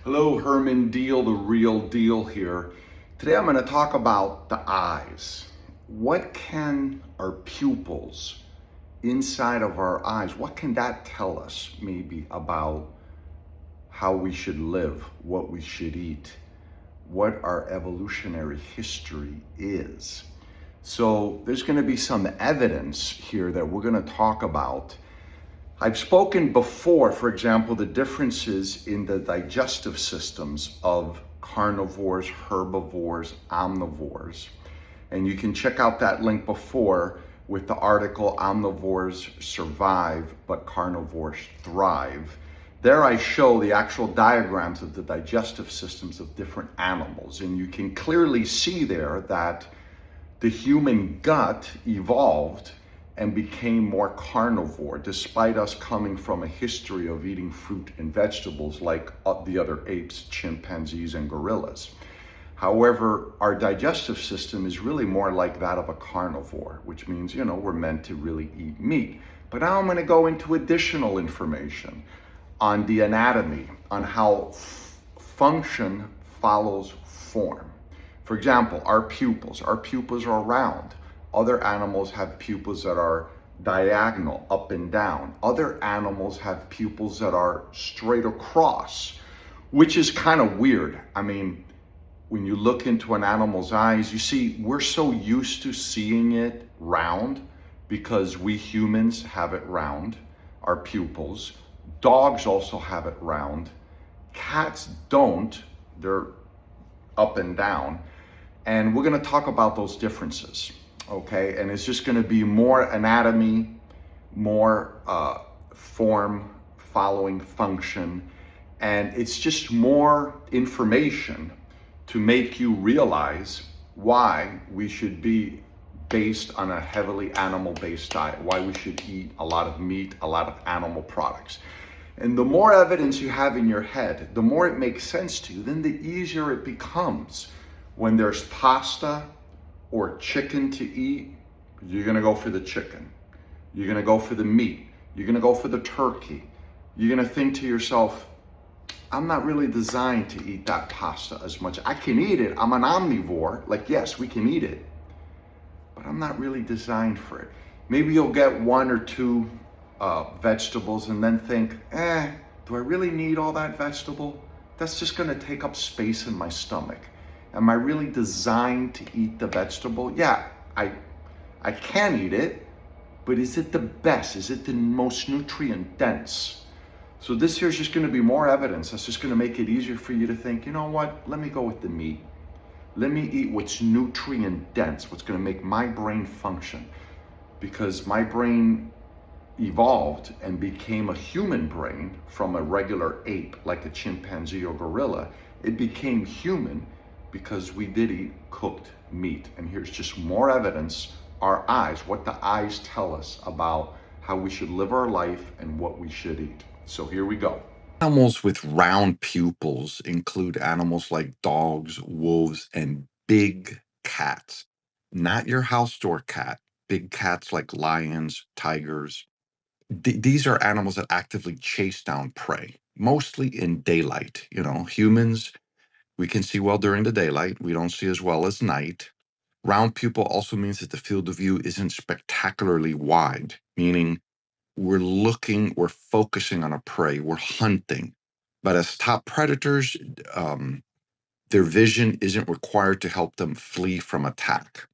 Hello, Herman Deal, the real deal here. Today I'm going to talk about the eyes. What can our pupils inside of our eyes, what can that tell us maybe about how we should live, what we should eat, what our evolutionary history is? So there's going to be some evidence here that we're going to talk about. I've spoken before, for example, the differences in the digestive systems of carnivores, herbivores, omnivores. And you can check out that link before with the article Omnivores Survive, but Carnivores Thrive. There I show the actual diagrams of the digestive systems of different animals. And you can clearly see there that the human gut evolved and became more carnivore, despite us coming from a history of eating fruit and vegetables like the other apes, chimpanzees, and gorillas. However, our digestive system is really more like that of a carnivore, which means, we're meant to really eat meat. But now I'm going to go into additional information on the anatomy, on how function follows form. For example, our pupils. Our pupils are round. Other animals have pupils that are diagonal, up and down. Other animals have pupils that are straight across, which is kind of weird. I mean, when you look into an animal's eyes, you see, we're so used to seeing it round because we humans have it round, our pupils. Dogs also have it round. Cats don't, they're up and down. And we're going to talk about those differences, okay? And it's just going to be more anatomy, more form following function, and it's just more information to make you realize why we should be based on a heavily animal-based diet, why we should eat a lot of meat, a lot of animal products. And the more evidence you have in your head, the more it makes sense to you, then the easier it becomes. When there's pasta or chicken to eat, you're gonna go for the chicken. You're gonna go for the meat. You're gonna go for the turkey. You're gonna think to yourself, I'm not really designed to eat that pasta as much. I can eat it, I'm an omnivore. Like, yes, we can eat it, but I'm not really designed for it. Maybe you'll get one or two vegetables and then think, do I really need all that vegetable? That's just gonna take up space in my stomach. Am I really designed to eat the vegetable? Yeah, I can eat it, but is it the best? Is it the most nutrient dense? So this here is just gonna be more evidence. That's just gonna make it easier for you to think, you know what, let me go with the meat. Let me eat what's nutrient dense, what's gonna make my brain function. Because my brain evolved and became a human brain from a regular ape, like a chimpanzee or gorilla. It became human because we did eat cooked meat. And here's just more evidence, our eyes, what the eyes tell us about how we should live our life and what we should eat. So here we go. Animals with round pupils include animals like dogs, wolves, and big cats. Not your house door cat, big cats like lions, tigers. These are animals that actively chase down prey, mostly in daylight. Humans, we can see well during the daylight. We don't see as well as night. Round pupil also means that the field of view isn't spectacularly wide, meaning we're focusing on a prey, we're hunting. But as top predators, um, their vision isn't required to help them flee from attack.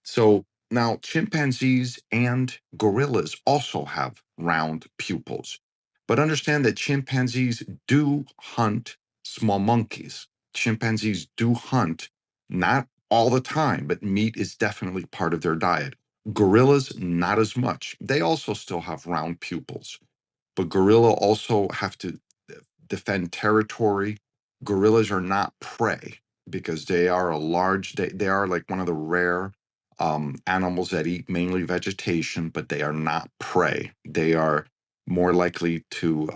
So now chimpanzees and gorillas also have round pupils. But understand that chimpanzees do hunt small monkeys. Chimpanzees do hunt, not all the time, but meat is definitely part of their diet. Gorillas, not as much. They also still have round pupils, but gorilla also have to defend territory. Gorillas are not prey because they are they are like one of the rare animals that eat mainly vegetation, but they are not prey. They are more likely to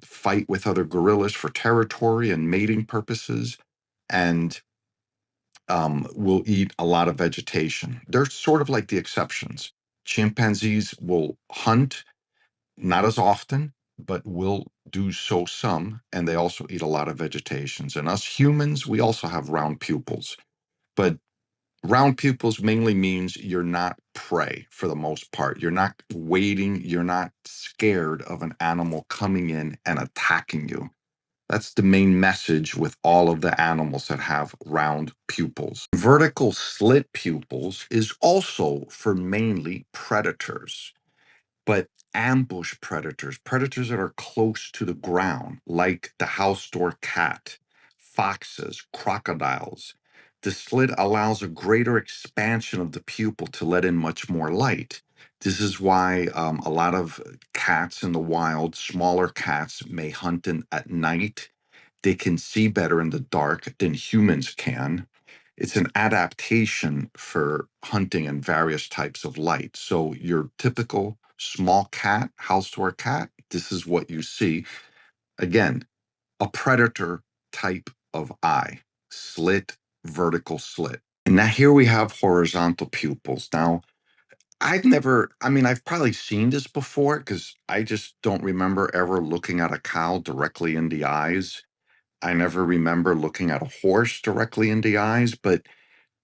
fight with other gorillas for territory and mating purposes, and will eat a lot of vegetation. They're sort of like the exceptions. Chimpanzees will hunt, not as often, but will do so some, and they also eat a lot of vegetations. And us humans, we also have round pupils, but round pupils mainly means you're not prey for the most part. You're not waiting, you're not scared of an animal coming in and attacking you. That's the main message with all of the animals that have round pupils. Vertical slit pupils is also for mainly predators, but ambush predators, predators that are close to the ground, like the house door cat, foxes, crocodiles. The slit allows a greater expansion of the pupil to let in much more light. This is why a lot of cats in the wild, smaller cats, may hunt at night. They can see better in the dark than humans can. It's an adaptation for hunting in various types of light. So your typical small cat, house door cat, this is what you see. Again, a predator type of eye, slit, vertical slit. And now here we have horizontal pupils. Now, I've probably seen this before because I just don't remember ever looking at a cow directly in the eyes. I never remember looking at a horse directly in the eyes, but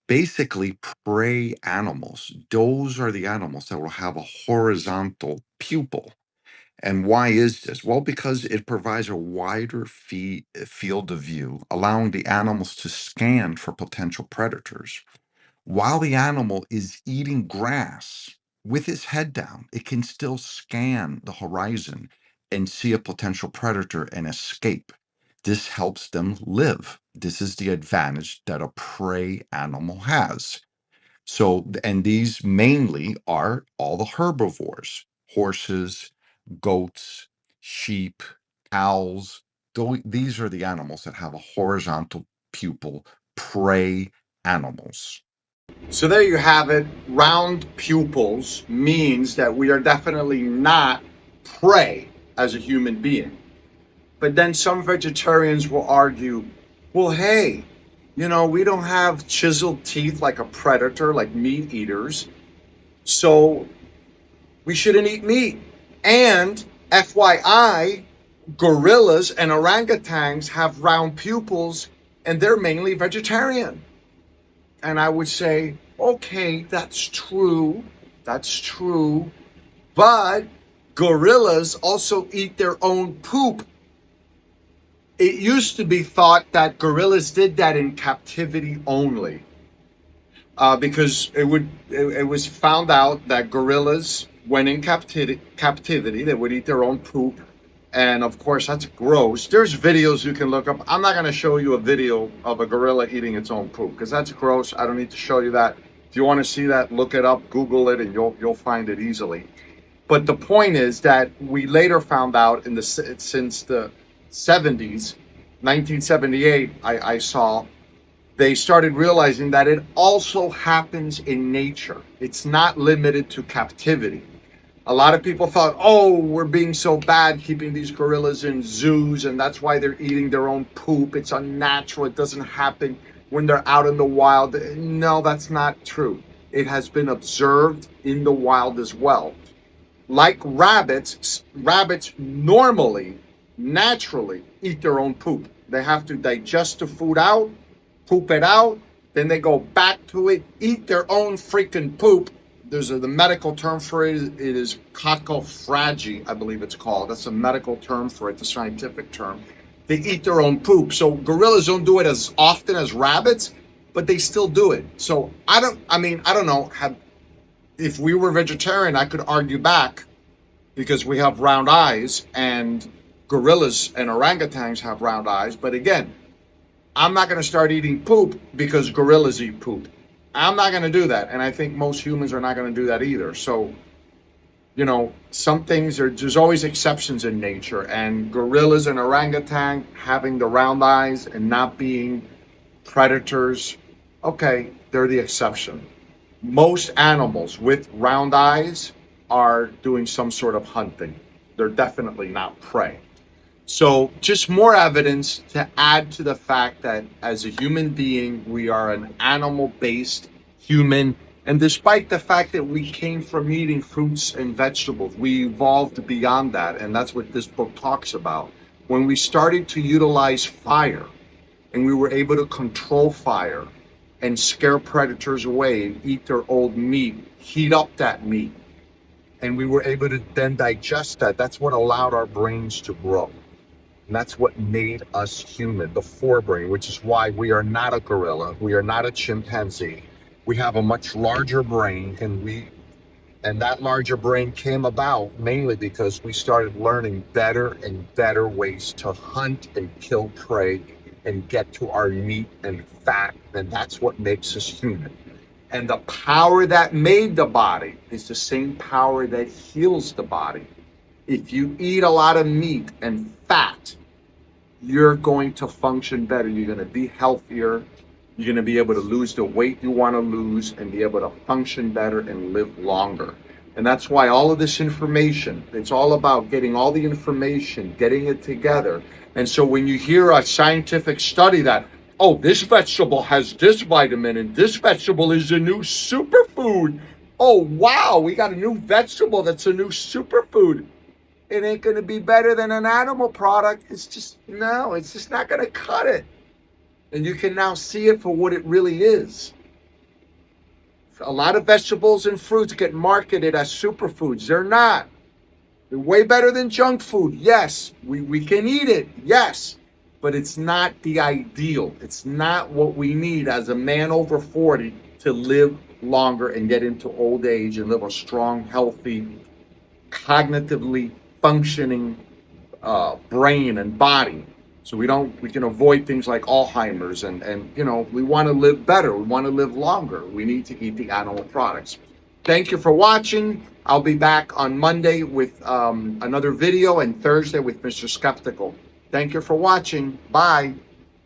basically prey animals, those are the animals that will have a horizontal pupil. And why is this? Well, because it provides a wider field of view, allowing the animals to scan for potential predators. While the animal is eating grass with its head down, it can still scan the horizon and see a potential predator and escape. This helps them live. This is the advantage that a prey animal has. So, and these mainly are all the herbivores: horses, goats, sheep, cows. These are the animals that have a horizontal pupil, prey animals. So there you have it. Round pupils means that we are definitely not prey as a human being. But then some vegetarians will argue, well, hey, we don't have chiseled teeth like a predator, like meat eaters, so we shouldn't eat meat. And FYI, gorillas and orangutans have round pupils and they're mainly vegetarian. And I would say, okay, that's true. That's true. But gorillas also eat their own poop. It used to be thought that gorillas did that in captivity only, because it was found out that gorillas, when in captivity, they would eat their own poop, and of course that's gross. There's videos you can look up. I'm not going to show you a video of a gorilla eating its own poop because that's gross. I don't need to show you that. If you want to see that, look it up, Google it, and you'll find it easily. But the point is that we later found out since the 70s, 1978, I saw they started realizing that it also happens in nature. It's not limited to captivity. A lot of people thought, oh, we're being so bad keeping these gorillas in zoos, and that's why they're eating their own poop. It's unnatural. It doesn't happen when they're out in the wild. No, that's not true. It has been observed in the wild as well. Like rabbits normally, naturally eat their own poop. They have to digest the food out, poop it out, then they go back to it, eat their own freaking poop. There's the medical term for it. It is cacophagy, I believe it's called. That's a medical term for it, the scientific term. They eat their own poop. So gorillas don't do it as often as rabbits, but they still do it. So I don't know. If we were vegetarian, I could argue back because we have round eyes and gorillas and orangutans have round eyes. But again, I'm not going to start eating poop because gorillas eat poop. I'm not going to do that. And I think most humans are not going to do that either. So, some things there's always exceptions in nature. And gorillas and orangutan having the round eyes and not being predators, okay, they're the exception. Most animals with round eyes are doing some sort of hunting. They're definitely not prey. So, just more evidence to add to the fact that as a human being, we are an animal based human And despite the fact that we came from eating fruits and vegetables, we evolved beyond that. And that's what this book talks about. When we started to utilize fire and we were able to control fire and scare predators away and eat their old meat, heat up that meat, and we were able to then digest that, that's what allowed our brains to grow. And that's what made us human, the forebrain, which is why we are not a gorilla, we are not a chimpanzee. We have a much larger brain, and that larger brain came about mainly because we started learning better and better ways to hunt and kill prey and get to our meat and fat, and that's what makes us human. And the power that made the body is the same power that heals the body. If you eat a lot of meat and fat, you're going to function better. You're going to be healthier. You're going to be able to lose the weight you want to lose and be able to function better and live longer. And that's why all of this information, it's all about getting all the information, getting it together. And so when you hear a scientific study that, oh, this vegetable has this vitamin and this vegetable is a new superfood. Oh, wow, we got a new vegetable that's a new superfood. It ain't going to be better than an animal product. It's just, no, it's just not going to cut it. And you can now see it for what it really is. A lot of vegetables and fruits get marketed as superfoods. They're not. They're way better than junk food. Yes, we can eat it. Yes, but it's not the ideal. It's not what we need as a man over 40 to live longer and get into old age and live a strong, healthy, cognitively functioning brain and body. So we can avoid things like Alzheimer's and we want to live better. We want to live longer. We need to eat the animal products. Thank you for watching. I'll be back on Monday with another video and Thursday with Mr. Skeptical. Thank you for watching. Bye.